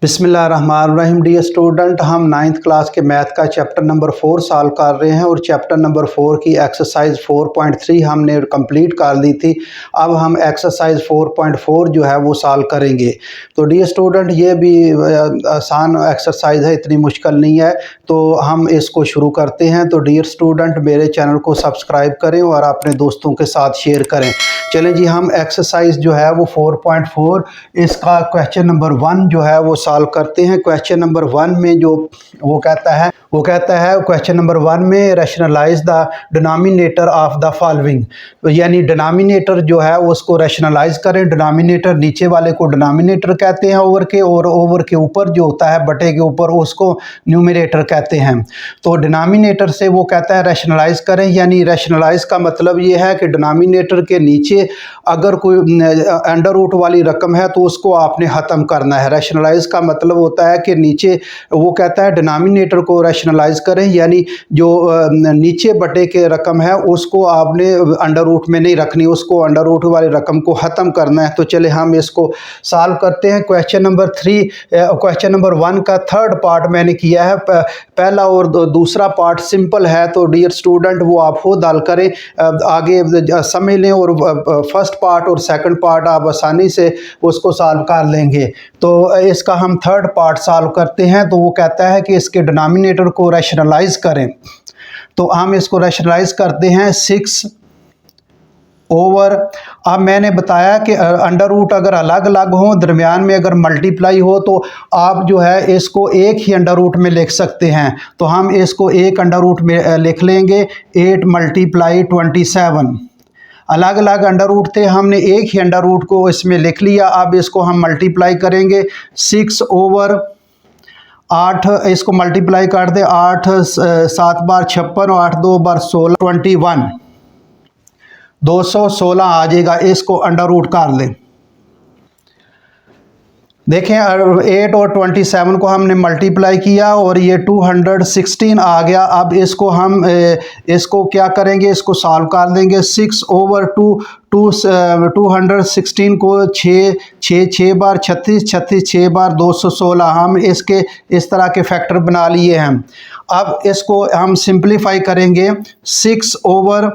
बिस्मिल्लाहिर्रहमानिर्रहीम। Dear student, हम 9th class के मैथ का चैप्टर नंबर 4 सॉल्व कर रहे हैं और चैप्टर नंबर 4 की एक्सरसाइज 4.3 हमने कंप्लीट कर ली थी। अब हम एक्सरसाइज 4.4 जो है वो सॉल्व करेंगे। तो डियर स्टूडेंट, ये भी आसान एक्सरसाइज है, इतनी मुश्किल नहीं है। तो हम इसको शुरू करते हैं। तो डियर स्टूडेंट, मेरे चैनल को सब्सक्राइब करें और अपने दोस्तों के साथ शेयर करें। चलें जी, हम एक्सरसाइज जो है वो 4.4 इसका क्वेश्चन नंबर 1 जो है वो सॉल्व करते हैं। क्वेश्चन नंबर 1 में जो वो कहता है क्वेश्चन नंबर 1 में rationalize the denominator of the following. यानी डिनोमिनेटर जो है उसको रैशनलाइज करें। डिनोमिनेटर नीचे वाले को डिनोमिनेटर कहते हैं ओवर के, और ओवर के ऊपर जो होता है बटे के ऊपर उसको न्यूमरेटर कहते हैं। तो डिनोमिनेटर से वो कहता है रैशनलाइज करें। यानी रैशनलाइज का मतलब ये है कि डिनोमिनेटर के नीचे अगर कोई अंडर रूट वाली रकम है तो उसको आपने ख़त्म करना है। रैशनलाइज का मतलब होता है कि नीचे वो कहता है डिनोमिनेटर को रैशनलाइज करें, यानी जो नीचे बटे के रकम है उसको आपने अंडर रूट में नहीं रखनी, उसको अंडर रूट वाली रकम को ख़त्म करना है। तो चले हम इसको सॉल्व करते हैं। क्वेश्चन नंबर 3, क्वेश्चन नंबर 1 का थर्ड पार्ट मैंने किया है। पहला और दूसरा पार्ट सिंपल है, तो डियर स्टूडेंट वो आप खुद हल करें, आगे समझ लें, और फर्स्ट पार्ट और सेकंड पार्ट आप आसानी से उसको सॉल्व कर लेंगे। तो इसका हम थर्ड पार्ट सॉल्व करते हैं। तो वो कहता है कि इसके डिनोमिनेटर को रैशनलाइज करें। तो हम इसको रैशनलाइज करते हैं 6 ओवर। अब मैंने बताया कि अंडर रूट अगर अलग अलग हो, दरमियान में अगर मल्टीप्लाई हो, तो आप जो है इसको एक ही अंडर रूट में लिख सकते हैं। तो हम इसको एक अंडर रूट में लिख लेंगे, 8 × 27। अलग अलग अंडर रूट थे, हमने एक ही अंडर रूट को इसमें लिख लिया। अब इसको हम मल्टीप्लाई करेंगे 6 ओवर 8, इसको मल्टीप्लाई कर दे, 8 7 बार 56 और 8 2 बार 16, 21, 216 आ जाएगा। इसको अंडर रूट कर लें। देखें 8 और 27 को हमने मल्टीप्लाई किया और ये 216 आ गया। अब इसको हम इसको क्या करेंगे, इसको सॉल्व कर देंगे। 6 ओवर 216 को 6 बार 36, 6 बार 216, हम इसके इस तरह के फैक्टर बना लिए हैं। अब इसको हम सिंप्लीफाई करेंगे। 6 ओवर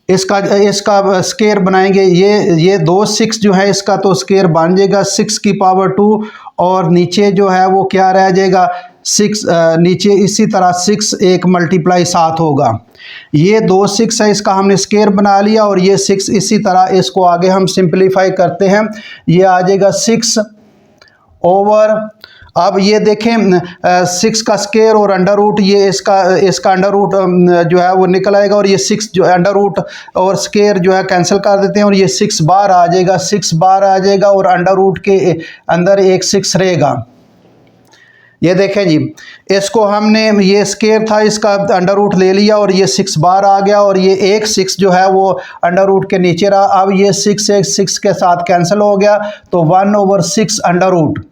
इसका स्केयर बनाएंगे, ये 2 6 जो है इसका तो स्केयर बन जाएगा 6 की पावर 2, और नीचे जो है वो क्या रह जाएगा 6, नीचे इसी तरह 6 1 × 7 होगा। ये 2 6 है, इसका हमने स्केयर बना लिया, और ये 6 इसी तरह इसको आगे हम सिंप्लीफाई करते हैं। ये आ जाएगा 6 ओवर, अब ये देखें 6 का स्केयर और अंडर रूट, ये इसका अंडर रूट जो है वो निकल आएगा, और ये 6 जो अंडर रूट और स्केयर जो है कैंसिल कर देते हैं, और ये 6 बार आ जाएगा, 6 बार आ जाएगा, और अंडर रूट के अंदर एक 6 रहेगा। ये देखें जी, इसको हमने, ये स्केयर था, इसका अंडर रूट ले लिया और ये 6 बार आ गया, और ये एक 6 जो है वो अंडर रूट के नीचे रहा। अब ये 6 एक 6 के साथ कैंसिल हो गया, तो 1/6 अंडर रूट।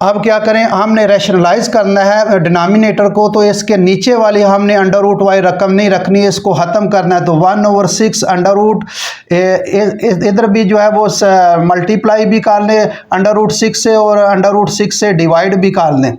अब क्या करें, हमने रैशनलाइज करना है डिनोमिनेटर को, तो इसके नीचे वाली हमने अंडर रूट वाली रकम नहीं रखनी, इसको ख़त्म करना है। तो 1/6 अंडर रूट, इधर भी जो है वो मल्टीप्लाई भी कर लें अंडर रूट 6 से, और अंडर रूट 6 से डिवाइड भी कर लें।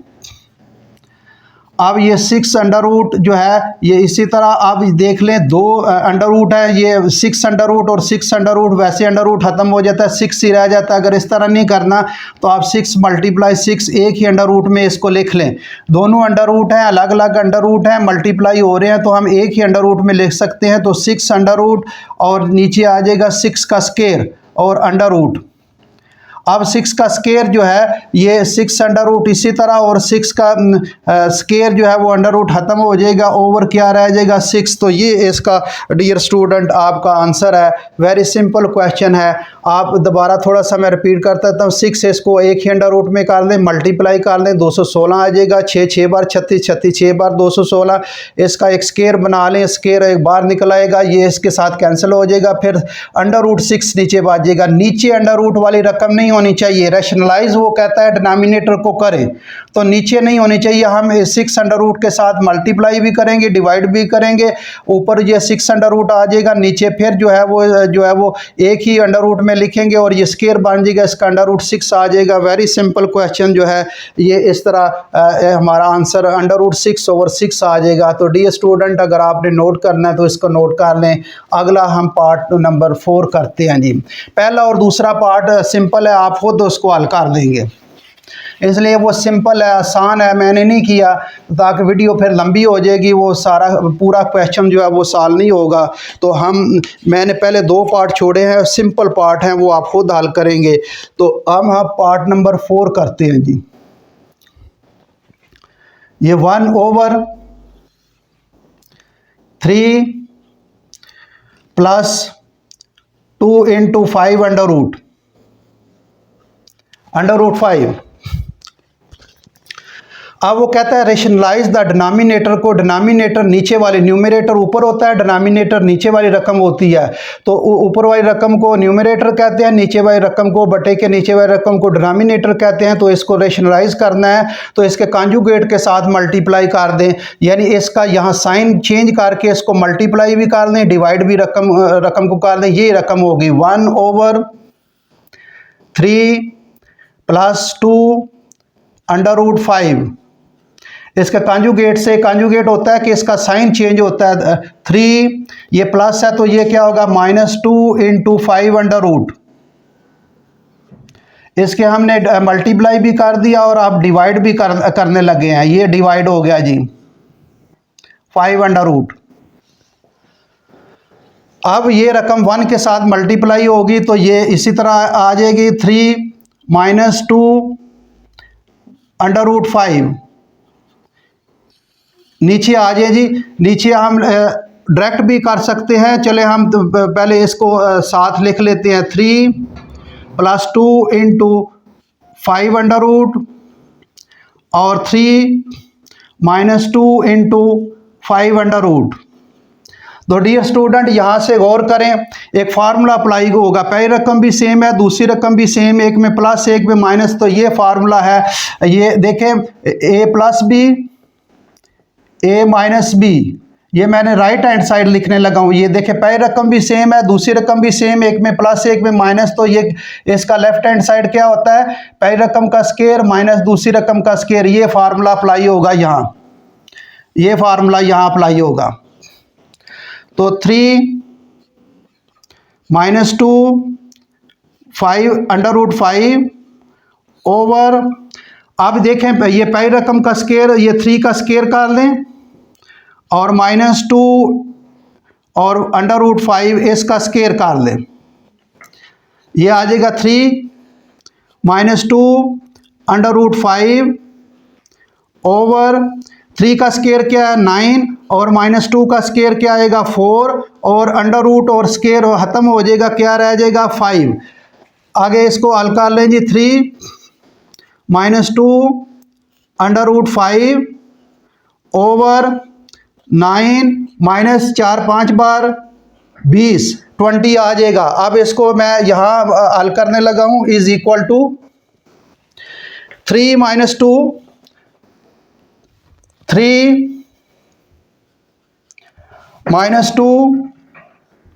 अब ये 6 अंडर रूट जो है ये इसी तरह आप देख लें, 2 अंडर रूट है, ये 6 अंडर रूट और 6 अंडर रूट, वैसे अंडर रूट ख़त्म हो जाता है, 6 ही रह जाता है। अगर इस तरह नहीं करना तो आप 6 × 6 एक ही अंडर रूट में इसको लिख लें। दोनों अंडर रूट हैं, अलग अलग अंडर रूट हैं, मल्टीप्लाई हो रहे हैं, तो हम एक ही अंडर रूट में लिख सकते हैं। तो 6 अंडर रूट, और नीचे आ जाएगा 6 का स्केयर और अंडर रूट। अब 6 का स्केयर जो है ये 6 अंडर रूट इसी तरह, और 6 का स्केयर जो है वो अंडर रूट ख़त्म हो जाएगा, ओवर क्या रह जाएगा 6। तो ये इसका डियर स्टूडेंट आपका आंसर है। वेरी सिंपल क्वेश्चन है। आप दोबारा थोड़ा सा मैं रिपीट कर देता हूँ। 6 इसको एक ही अंडर रूट में कर लें, मल्टीप्लाई कर लें, 216 आ जाएगा। 6 बार 36, 6 बार 216, इसका एक स्केयर बना लें, स्केयर एक बार निकल आएगा, ये इसके साथ कैंसिल हो जाएगा। फिर अंडर रूट 6 नीचे बच जाएगा। नीचे अंडर रूट वाली रकम नहीं होनी चाहिए, रैशनलाइज वो कहता है डिनोमिनेटर को करें, तो नीचे नहीं होनी चाहिए। हम 6 अंडर रूट के साथ मल्टीप्लाई भी करेंगे, डिवाइड भी करेंगे, ऊपर ये 6 अंडर रूट आ जाएगा, नीचे फिर जो है वो एक ही अंडर रूट में लिखेंगे और ये स्क्वायर बन जाएगा, इसका अंडर रूट 6 आ जाएगा। वेरी सिंपल क्वेश्चन जो है ये इस तरह हमारा आंसर अंडर रूट 6/6 आ जाएगा। तो डियर स्टूडेंट, अगर आपने नोट करना है तो इसको नोट कर लें। अगला हम पार्ट नंबर 4 करते हैं जी। पहला और दूसरा पार्ट सिंपल है, आप खुद उसको हल कर देंगे, इसलिए वो सिंपल है, आसान है, मैंने नहीं किया ताकि वीडियो फिर लंबी हो जाएगी, वो सारा पूरा क्वेश्चन जो है वो सॉल्व नहीं होगा। तो मैंने पहले 2 पार्ट छोड़े हैं, सिंपल पार्ट हैं, वो आप खुद हल करेंगे। तो हम पार्ट नंबर 4 करते हैं जी। ये 1/3 प्लस 2 × 5 अंडर रूट 5। अब वो कहता है रेशनलाइज द डिनोमिनेटर को, डिनोमिनेटर नीचे वाले, न्यूमरेटर ऊपर होता है, डिनोमिनेटर नीचे वाली रकम होती है, तो ऊपर वाली रकम को न्यूमरेटर कहते हैं, नीचे वाली रकम को, बटे के नीचे वाली रकम को डिनोमिनेटर कहते हैं। तो इसको रेशनलाइज करना है तो इसके कॉन्जुगेट के साथ मल्टीप्लाई कर दें, यानी इसका यहाँ साइन चेंज करके इसको मल्टीप्लाई भी कर दें, डिवाइड भी रकम को कर दें। ये रकम होगी 1/3 प्लस 2 अंडर रूट 5। इसका कॉन्जुगेट से, कॉन्जुगेट होता है कि इसका साइन चेंज होता है, 3 ये प्लस है तो ये क्या होगा -2 × 5 अंडर रूट। इसके हमने मल्टीप्लाई भी कर दिया और आप डिवाइड भी करने लगे हैं, ये डिवाइड हो गया जी 5 अंडर रूट। अब ये रकम 1 के साथ मल्टीप्लाई होगी तो ये इसी तरह आ जाएगी 3 - 2 अंडर रूट 5। नीचे आ जाए जी, नीचे हम डायरेक्ट भी कर सकते हैं, चले हम तो पहले इसको साथ लिख लेते हैं, 3 + 2 × 5 अंडर रूट और 3 - 2 × 5 अंडर रूट। तो डियर स्टूडेंट, यहाँ से गौर करें, एक फार्मूला अप्लाई होगा, पहली रकम भी सेम है, दूसरी रकम भी सेम, एक में प्लस एक में माइनस, तो ये फार्मूला है, ये देखें a+b a - b, ये मैंने राइट हैंड साइड लिखने लगा हूँ। ये देखें पहली रकम भी सेम है, दूसरी रकम भी सेम, एक में प्लस एक में माइनस, तो ये इसका लेफ्ट हैंड साइड क्या होता है, पहली रकम का स्क्वायर माइनस दूसरी रकम का स्क्वायर। ये फार्मूला अप्लाई होगा यहाँ, ये फार्मूला यहाँ अप्लाई होगा। तो 3 - 2 5 अंडर रूट 5 ओवर, अब देखें ये पहली रकम का स्क्वायर, ये 3 का स्क्वायर कर लें और -2 और अंडर रूट 5 इसका स्क्वायर कर लें, ये आ जाएगा 3 - 2 अंडर रूट 5 ओवर 3 का स्क्वायर क्या है 9 और -2 का स्क्वायर क्या आएगा 4 और अंडर रूट और स्क्वायर खत्म हो जाएगा, क्या रह जाएगा 5। आगे इसको हल कर लें जी, 3 - 2 अंडर रूट 5 ओवर 9 -4 5 बार 20 20 आ जाएगा। अब इसको मैं यहाँ हल करने लगा हूँ, is equal to 3 - 2 3 - 2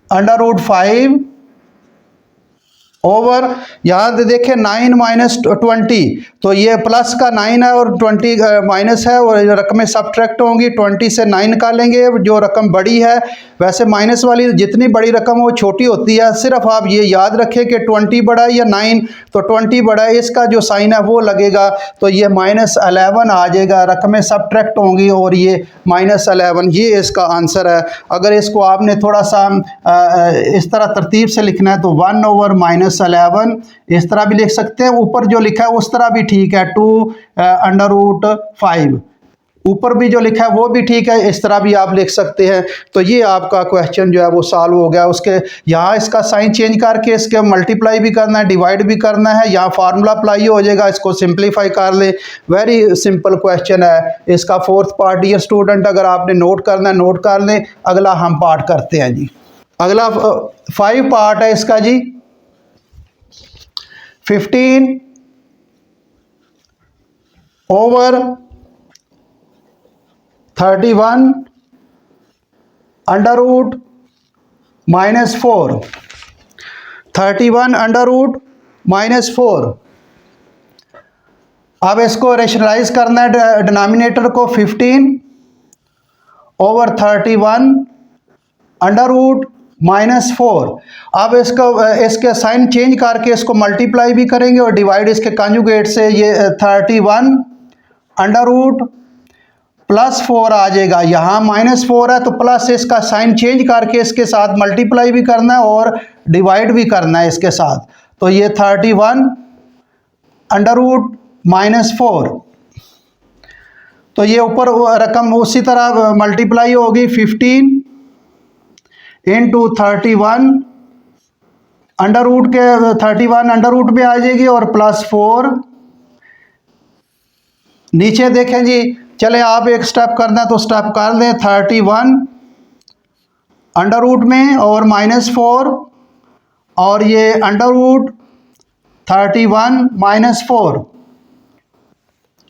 under root 5 over, यहाँ देखें 9 - 20, तो ये प्लस का 9 है और 20 माइनस है और रकमें सब्ट्रैक्ट होंगी, 20 से 9 निकालेंगे, जो रकम बड़ी है, वैसे माइनस वाली जितनी बड़ी रकम हो छोटी होती है, सिर्फ आप ये याद रखें कि 20 बड़ा है या 9, तो 20 बड़ा है, इसका जो साइन है वो लगेगा, तो ये -11 आ जाएगा, रकमें सब्ट्रैक्ट होंगी और ये -11, ये इसका आंसर है। अगर इसको आपने थोड़ा सा इस तरह तरतीब से लिखना है तो 1/-11 इस तरह भी लिख सकते हैं, ऊपर जो लिखा है उस तरह भी ठीक है, 2 अंडर रूट 5 ऊपर भी जो लिखा है वो भी ठीक है, इस तरह भी आप लिख सकते हैं। तो ये आपका क्वेश्चन जो है वो सॉल्व हो गया। उसके यहाँ इसका साइन चेंज करके इसके मल्टीप्लाई भी करना है, डिवाइड भी करना है, यहाँ फार्मूला अप्लाई हो जाएगा, इसको सिंप्लीफाई कर ले। वेरी सिंपल क्वेश्चन है। इसका 4th पार्ट डियर स्टूडेंट अगर आपने नोट करना है नोट कर लें। अगला हम पार्ट करते हैं जी। अगला 5 पार्ट है इसका जी। 15 over 31 under root -4, 31 under root -4। अब इसको रेशनलाइज करना है डिनोमिनेटर को, 15 ओवर 31 अंडर रूट -4। अब इसके साइन चेंज करके इसको मल्टीप्लाई भी करेंगे और डिवाइड इसके कॉन्जुगेट से, ये 31 अंडर रूट +4 आ जाएगा। यहाँ -4 है तो प्लस इसका साइन चेंज करके इसके साथ मल्टीप्लाई भी करना है और डिवाइड भी करना है इसके साथ। तो ये 31 अंडर रूट -4, तो ये ऊपर रकम उसी तरह मल्टीप्लाई होगी, 15 इंटू 31 अंडर रूट के 31 अंडर रूट में आ जाएगी और +4। नीचे देखें जी, चले आप एक स्टेप करना है तो स्टेप कर लें, 31 अंडर रूट में और -4 और ये अंडर रूट 31 -4,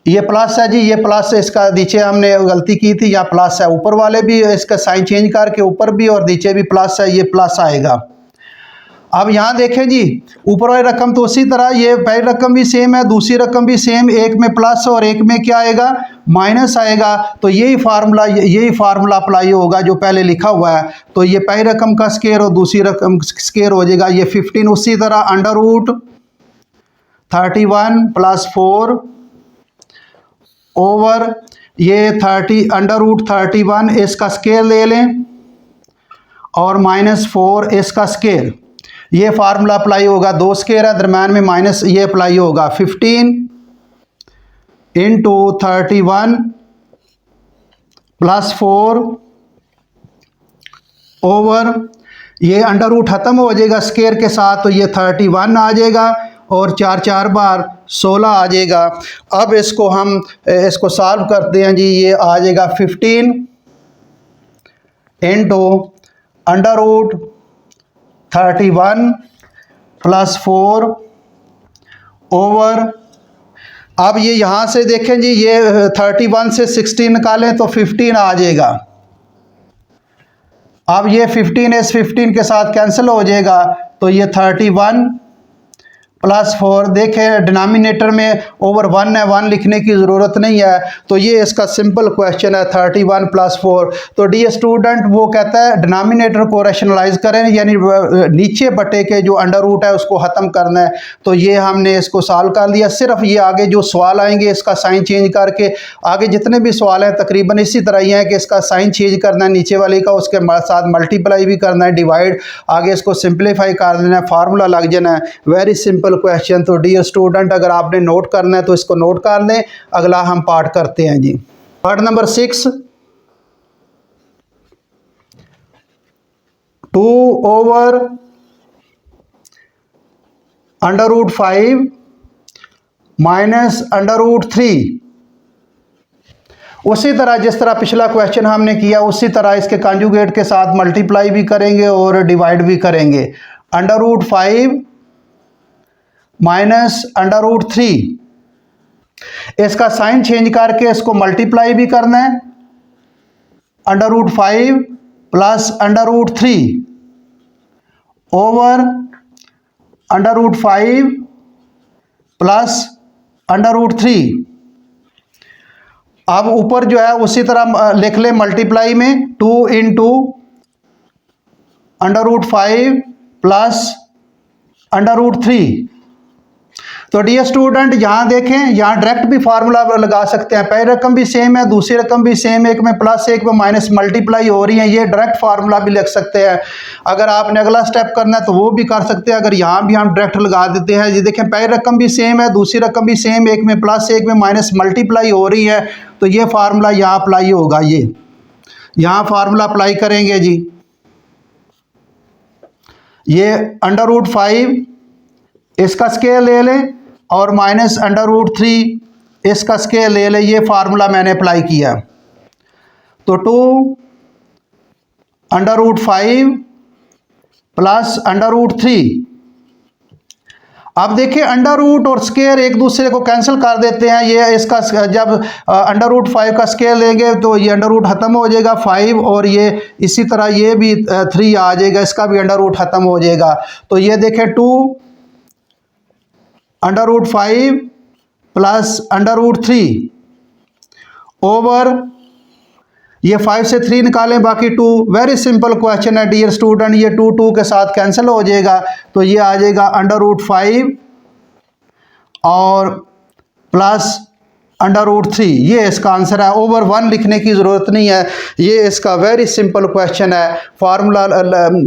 ये प्लस है जी, ये प्लस इसका नीचे हमने गलती की थी, यहाँ प्लस है, ऊपर वाले भी इसका साइन चेंज करके ऊपर भी और नीचे भी प्लस है, ये प्लस आएगा। अब यहाँ देखें जी, ऊपर वाली रकम तो उसी तरह, ये पहली रकम भी सेम है, दूसरी रकम भी सेम, एक में प्लस और एक में क्या आएगा, माइनस आएगा। तो यही फार्मूला अप्लाई होगा जो पहले लिखा हुआ है। तो ये पहली रकम का स्केयर और दूसरी रकम स्केयर हो जाएगा। ये 15 उसी तरह अंडर रूट 31 +4 ओवर ये 30 अंडर रूट 31 इसका स्केयर ले लें और -4 इसका स्केयर, ये फार्मूला अप्लाई होगा। दो स्केयर है दरम्यान में माइनस, ये अप्लाई होगा 15 इंटू 31 +4 ओवर ये अंडर रूट ख़त्म हो जाएगा स्केयर के साथ, तो ये 31 आ जाएगा और 4 4 बार 16 आ जाएगा। अब इसको हम इसको सॉल्व करते हैं जी, ये आ जाएगा 15 इंटू अंडर रूट 31 +4 ओवर, अब ये यहाँ से देखें जी, ये 31 से 16 निकालें तो 15 आ जाएगा। अब ये 15 इस 15 के साथ कैंसिल हो जाएगा, तो ये 31 +4, देखें डिनोमिनेटर में ओवर 1 है, 1 लिखने की ज़रूरत नहीं है। तो ये इसका सिंपल क्वेश्चन है, 31 +4। तो डियर स्टूडेंट, वो कहता है डिनोमिनेटर को रैशनलाइज करें, यानी नीचे बटे के जो अंडर रूट है उसको ख़त्म करना है। तो ये हमने इसको सॉल्व कर लिया। सिर्फ ये आगे जो सवाल आएंगे इसका साइन चेंज करके, आगे जितने भी सवाल हैं तकरीबन इसी तरह ही हैं कि इसका साइन चेंज करना है नीचे वाले का, उसके साथ मल्टीप्लाई भी करना है, डिवाइड, आगे इसको सिंप्लीफाई कर देना है, फार्मूला लग जाना है। Very simple question. तो डियर स्टूडेंट, अगर आपने नोट करना है तो इसको नोट कर लें। अगला हम पार्ट करते हैं जी, part number 6, 2 over under root 5 minus under root 3। उसी तरह जिस तरह पिछला क्वेश्चन हमने किया उसी तरह इसके कॉन्जुगेट के साथ मल्टीप्लाई भी करेंगे और डिवाइड भी करेंगे। Under root 5 minus under root 3, इसका साइन चेंज करके इसको मल्टीप्लाई भी करना है, under root 5 plus under root 3 over under root 5 plus under root 3। अब ऊपर जो है उसी तरह लिख ले मल्टीप्लाई में, 2 into under root 5 plus under root 3। तो डियर स्टूडेंट, यहाँ देखें, यहाँ डायरेक्ट भी फार्मूला लगा सकते हैं। पहली रकम भी सेम है, दूसरी रकम भी सेम है, एक में प्लस एक में माइनस मल्टीप्लाई हो रही है, ये डायरेक्ट फार्मूला भी लिख सकते हैं। अगर आपने अगला स्टेप करना है तो वो भी कर सकते हैं। अगर यहाँ भी हम डायरेक्ट लगा देते हैं, ये देखें पहली रकम भी सेम है, दूसरी रकम भी सेम, एक में प्लस एक में माइनस मल्टीप्लाई हो रही है, तो ये फार्मूला यहाँ अप्लाई होगा। ये यहाँ फार्मूला अप्लाई करेंगे जी, ये अंडर रूट 5 इसका स्केयर ले लें और माइनस अंडर रूट 3 इसका स्केयर ले लें, ये फार्मूला मैंने अप्लाई किया। तो 2 under root 5 plus under root 3। अब देखिए अंडर रूट और स्केयर एक दूसरे को कैंसिल कर देते हैं। ये इसका जब अंडर रूट 5 का स्केयर लेंगे तो ये अंडर रूट ख़त्म हो जाएगा 5, और ये इसी तरह ये भी 3 आ जाएगा, इसका भी अंडर रूट ख़त्म हो जाएगा। तो ये देखें 2 under root 5 plus under root 3 over ये 5 से 3 निकालें बाकी 2। वेरी सिंपल क्वेश्चन है डियर स्टूडेंट। ये 2 2 के साथ कैंसिल हो जाएगा, तो ये आ जाएगा अंडर रूट 5 और प्लस अंडर रूट 3। ये इसका आंसर है। ओवर 1 लिखने की ज़रूरत नहीं है, ये इसका वेरी सिंपल क्वेश्चन है। फार्मूला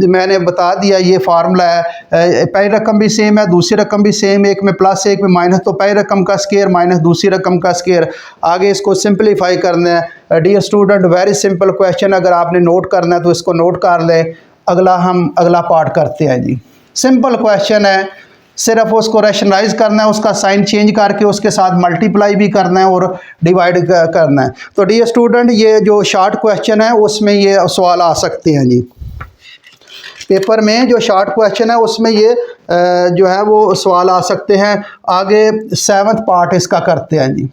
मैंने बता दिया, ये फार्मूला है। पहली रकम भी सेम है, दूसरी रकम भी सेम, एक में प्लस एक में माइनस, तो पहली रकम का स्केयर माइनस दूसरी रकम का स्केयर। आगे इसको सिंपलीफाई करना है dear student. Very simple question, अगर आपने नोट करना है तो इसको नोट कर लें। अगला पार्ट करते हैं जी। सिंपल क्वेश्चन है, सिर्फ उसको रैशनलाइज करना है, उसका साइन चेंज करके उसके साथ मल्टीप्लाई भी करना है और डिवाइड करना है। तो डियर स्टूडेंट, ये जो शॉर्ट क्वेश्चन है उसमें ये सवाल आ सकते हैं जी। पेपर में जो शॉर्ट क्वेश्चन है उसमें ये जो है वो सवाल आ सकते हैं। आगे 7th पार्ट इसका करते हैं जी।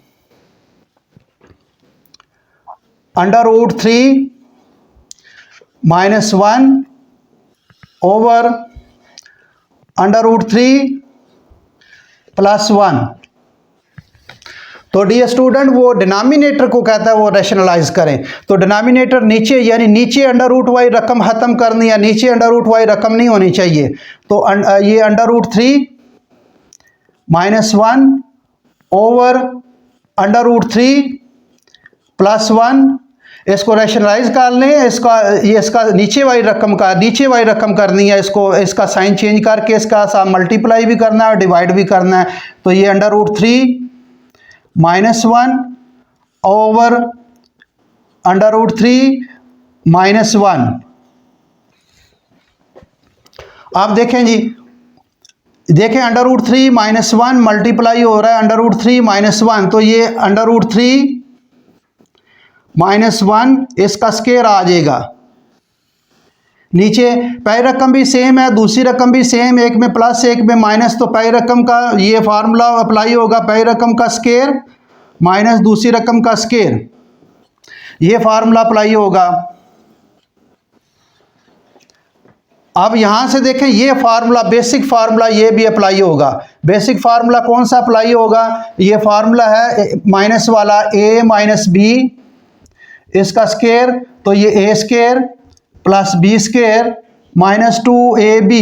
Under root 3 -1 over under root 3 plus 1। तो डियर स्टूडेंट, वो डिनोमिनेटर को कहता है वो रैशनलाइज करें। तो डिनोमिनेटर नीचे, यानी नीचे अंडर रूट वाई रकम ख़त्म करनी है, नीचे अंडर रूट वाई रकम नहीं होनी चाहिए। तो ये under root 3 -1 over under root 3 plus 1। इसको रैशनलाइज कर लें, इसका नीचे वाली रकम करनी है, इसका साइन चेंज करके इसका साथ मल्टीप्लाई भी करना है और डिवाइड भी करना है। तो ये under root 3 -1 over under root 3 -1। आप देखें जी, देखें अंडर रूट 3 -1 मल्टीप्लाई हो रहा है अंडर रूट 3 -1, तो ये अंडर रूट 3 -1 इसका स्केयर आ जाएगा। नीचे पहली रकम भी सेम है, दूसरी रकम भी सेम, एक में प्लस एक में माइनस, तो पहली रकम का ये फार्मूला अप्लाई होगा, पहली रकम का स्केयर माइनस दूसरी रकम का स्केयर, ये फार्मूला अप्लाई होगा। अब यहां से देखें ये फार्मूला, बेसिक फार्मूला ये भी अप्लाई होगा। बेसिक फार्मूला कौन सा अप्लाई होगा? ये फार्मूला है माइनस वाला, a माइनस बी इसका स्केयर, तो ये A square plus B square minus 2ab।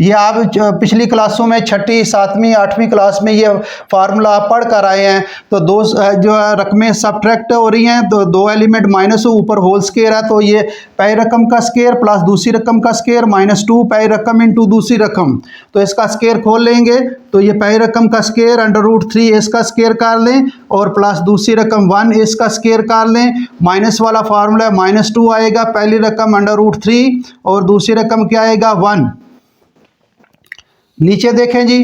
ये आप पिछली क्लासों में 6ठी 7वीं 8वीं क्लास में ये फार्मूला आप पढ़ कर आए हैं। तो दो जो रकमें सब्ट्रैक्ट हो रही हैं, तो 2 एलिमेंट माइनस ऊपर होल स्केयर है, तो ये पहली रकम का स्केयर प्लस दूसरी रकम का स्केयर -2 पहली रकम इंटू दूसरी रकम। तो इसका स्केयर खोल लेंगे, तो ये पहली रकम का स्केयर अंडर रूट 3 इसका स्केयर कर लें और प्लस दूसरी रकम 1 इसका स्केयर कर लें। माइनस वाला फार्मूला -2 आएगा, पहली रकम अंडर रूट 3 और दूसरी रकम क्या आएगा 1। नीचे देखें जी,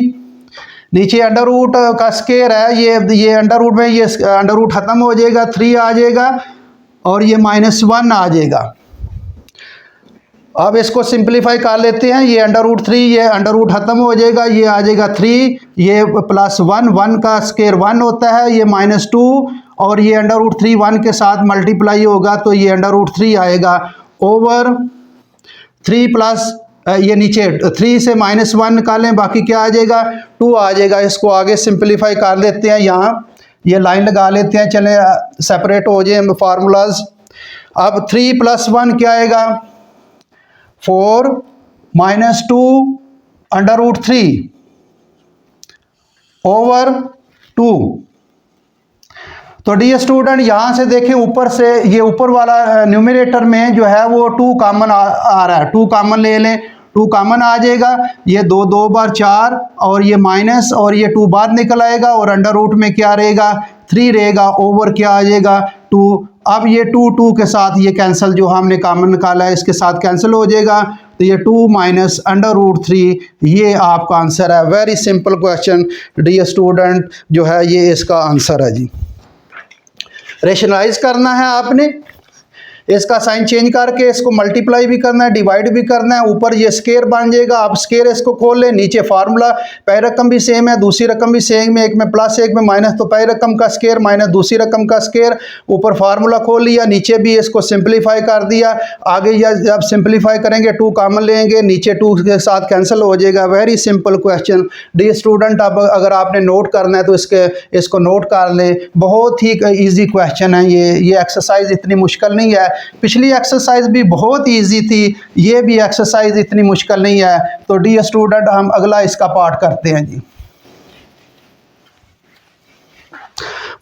नीचे अंडर रूट का स्केयर है, ये अंडर रूट में ये अंडर रूट ख़त्म हो जाएगा, 3 आ जाएगा और ये -1 आ जाएगा। अब इसको सिंपलीफाई कर लेते हैं। ये अंडर रूट 3, ये अंडर रूट ख़त्म हो जाएगा, ये आ जाएगा 3, ये प्लस 1 का स्केयर 1 होता है, ये -2 और ये अंडर रूट 3 1 के साथ मल्टीप्लाई होगा, तो ये अंडर रूट 3 आएगा ओवर 3 प्लस ये नीचे 3 से -1 निकालें, बाकी क्या आ जाएगा 2 आ जाएगा। इसको आगे सिंपलीफाई कर लेते हैं, यहाँ ये लाइन लगा लेते हैं, चलें सेपरेट हो जाए फार्मूलाज। अब 3 + 1 क्या आएगा 4 -2 अंडर रूट 3 ओवर 2। तो डियर स्टूडेंट, यहाँ से देखें ऊपर से ये ऊपर वाला न्यूमरेटर में जो है वो 2 कॉमन आ रहा है, 2 कॉमन ले लें, 2 कॉमन आ जाएगा, ये 2 बार 4 और ये माइनस और ये 2 बाहर निकल आएगा और अंडर रूट में क्या रहेगा 3 रहेगा, ओवर क्या आ जाएगा 2। अब ये 2 के साथ ये कैंसिल, जो हमने कॉमन निकाला है इसके साथ कैंसिल हो जाएगा, तो ये 2 माइनस अंडर रूट 3 ये आपका आंसर है। Very simple question dear student, जो है ये इसका आंसर है जी। रेशनलाइज करना है आपने, इसका साइन चेंज करके इसको मल्टीप्लाई भी करना है, डिवाइड भी करना है। ऊपर ये स्केयर बन जाएगा। आप स्केयर इसको खोल लें, नीचे फार्मूला, पहली रकम भी सेम है, दूसरी रकम भी सेम है, एक में प्लस एक में माइनस, तो पहली रकम का स्केयर माइनस दूसरी रकम का स्केयर। ऊपर फार्मूला खोल लिया, नीचे भी इसको सिंप्लीफाई कर दिया। आगे जब सिंप्लीफाई करेंगे 2 कॉमन लेंगे, नीचे 2 के साथ कैंसिल हो जाएगा। Very simple question. Dear student, अब अगर आपने नोट करना है तो इसको नोट कर लें। बहुत ही इजी क्वेश्चन है ये एक्सरसाइज इतनी मुश्किल नहीं है। पिछली एक्सरसाइज भी बहुत इजी थी, ये भी एक्सरसाइज इतनी मुश्किल नहीं है। तो डी स्टूडेंट, हम अगला इसका पार्ट करते हैं जी।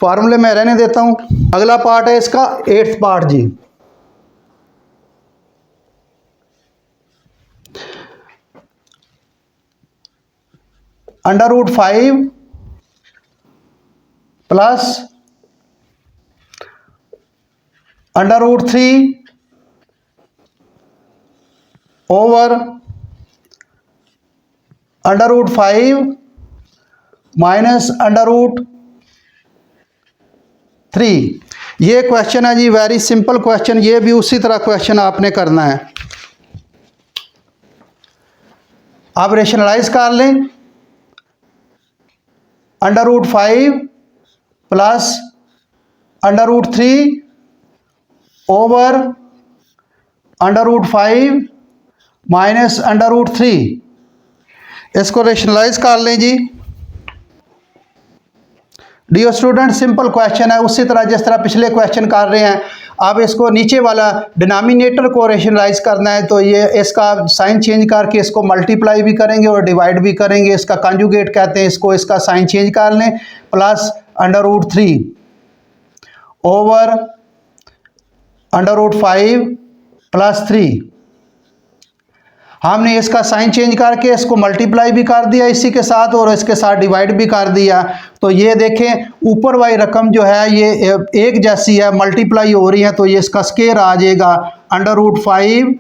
फार्मूले में रहने देता हूं। अगला पार्ट है इसका 8th पार्ट जी। √5 प्लस √3 ओवर √5 माइनस √3। ये क्वेश्चन है जी, वेरी सिंपल क्वेश्चन। ये भी उसी तरह क्वेश्चन आपने करना है। आप रेशनलाइज कर लें। √5 प्लस √3 ओवर √5 माइनस √3, इसको रेशनलाइज कर लें जी। डियर स्टूडेंट, सिंपल क्वेश्चन है, उसी तरह जिस तरह पिछले क्वेश्चन कर रहे हैं। अब इसको नीचे वाला डिनोमिनेटर को रेशनलाइज करना है, तो ये इसका साइन चेंज करके इसको मल्टीप्लाई भी करेंगे और डिवाइड भी करेंगे। इसका कंजुगेट कहते हैं इसको। इसका साइन चेंज कर लें, प्लस √3 ओवर √5 प्लस 3। हमने इसका साइन चेंज करके इसको मल्टीप्लाई भी कर दिया इसी के साथ, और इसके साथ डिवाइड भी कर दिया। तो ये देखें, ऊपर वाली रकम जो है ये एक जैसी है, मल्टीप्लाई हो रही है, तो ये इसका स्केयर आ जाएगा √5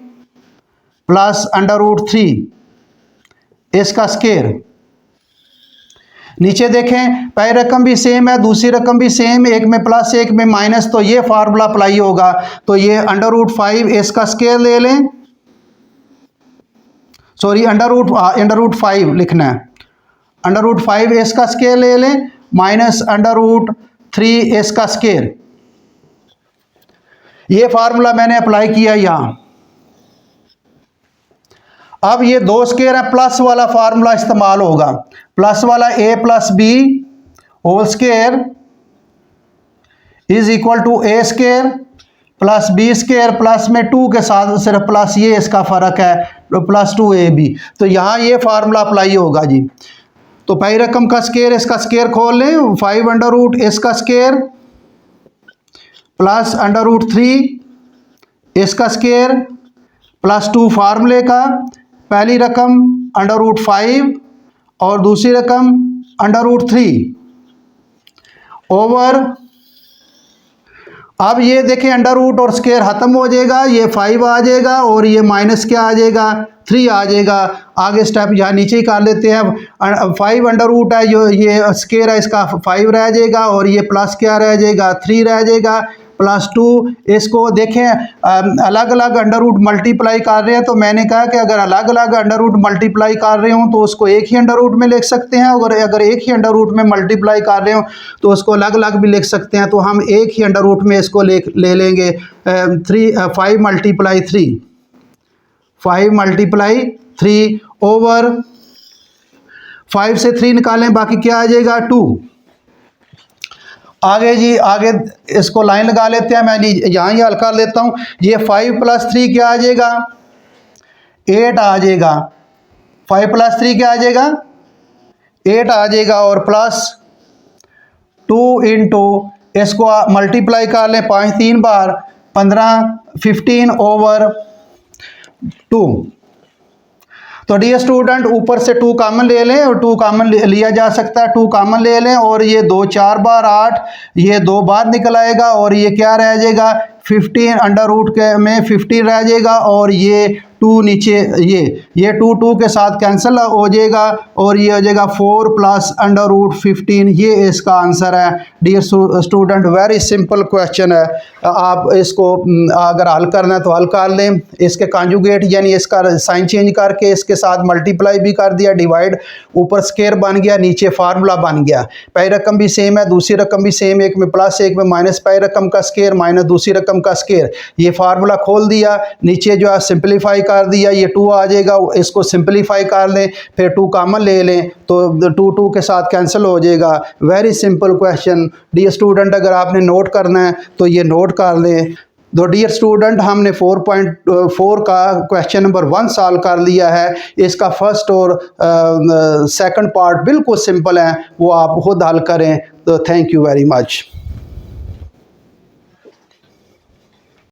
प्लस √3, इसका स्केयर। नीचे देखें, पहली रकम भी सेम है, दूसरी रकम भी सेम, एक में प्लस एक में माइनस, तो ये फार्मूला अप्लाई होगा। तो ये √5 इसका स्केयर ले लें, सॉरी √5 लिखना है। √5 इसका स्केयर ले लें, माइनस √3 इसका स्केयर। ये फार्मूला मैंने अप्लाई किया यहां। अब ये 2 स्केयर है, प्लस वाला फार्मूला इस्तेमाल होगा। प्लस वाला a plus b whole square is equal to a square plus B square, plus में 2 के साथ सिर्फ प्लस, ये इसका फ़र्क है, प्लस 2ab। तो यहाँ ये फार्मूला अप्लाई होगा जी। तो पहली रकम का स्केयर, इसका स्केयर खोल लें, 5 इसका स्केयर प्लस √3 इसका स्केयर प्लस 2 फार्मूले का। पहली रकम √5 और दूसरी रकम √3 ओवर। अब ये देखें, अंडर और स्केयर ख़त्म हो जाएगा, ये 5 आ जाएगा और ये माइनस क्या आ जाएगा, 3 आ जाएगा। आगे स्टेप यहाँ नीचे ही कर लेते हैं। 5 अंडर है, जो ये स्केयर है इसका 5 रह जाएगा, और ये प्लस क्या रह जाएगा, 3 रह जाएगा, प्लस 2। इसको देखें, अलग अलग अंडर मल्टीप्लाई कर रहे हैं, तो मैंने कहा कि अगर अलग अलग अंडर मल्टीप्लाई कर रहे हो तो उसको एक ही अंडर में लिख सकते हैं, और अगर एक ही अंडर में मल्टीप्लाई कर रहे हो तो उसको अलग अलग भी लिख सकते हैं। तो हम एक ही अंडर में इसको ले लेंगे। 5 मल्टीप्लाई 3 ओवर 5 से 3 निकालें, बाकी क्या आ जाएगा, 2। आगे जी, आगे इसको लाइन लगा लेते हैं। मैं यहाँ ही हल कर लेता हूँ। ये 5 प्लस 3 क्या आ जाएगा, 8 आ जाएगा। 5 प्लस 3 क्या आ जाएगा, 8 आ जाएगा, और प्लस 2 इंटू इसको मल्टीप्लाई कर लें 5 3 बार, 15 ओवर 2। तो डियर स्टूडेंट, ऊपर से 2 कॉमन ले लें, और 2 कॉमन लिया जा सकता है, 2 कॉमन ले लें, और ये 2 4 बार 8, ये 2 बार निकल आएगा, और ये क्या रह जाएगा, 15 अंडर रूट के में 15 रह जाएगा और ये 2 नीचे ये 2 के साथ कैंसिल हो जाएगा और ये हो जाएगा 4 प्लस अंडर रूट 15। ये इसका आंसर है dear student. Very simple question है, आप इसको अगर हल करना है तो हल कर लें। इसके कॉन्जुगेट यानी इसका साइन चेंज करके इसके साथ मल्टीप्लाई भी कर दिया, डिवाइड, ऊपर स्केयर बन गया, नीचे फार्मूला बन गया। पहली रकम भी सेम है, दूसरी रकम भी सेम, एक में प्लस एक में माइनस, पहली रकम का स्केयर माइनस दूसरी रकम का स्केयर। ये फार्मूला खोल दिया, नीचे जो है सिंप्लीफाई कर दिया, ये 2 आ जाएगा, इसको सिंप्लीफाई कर लें, फिर 2 कॉमन ले लें तो 2 के साथ कैंसिल हो जाएगा। Very simple question dear student. अगर आपने नोट करना है तो ये नोट कर लें। तो डियर स्टूडेंट हमने 4.4 का क्वेश्चन नंबर 1 सॉल्व कर लिया है। इसका फर्स्ट और सेकंड पार्ट बिल्कुल सिंपल है, वो आप खुद हल करें। तो थैंक यू वेरी मच।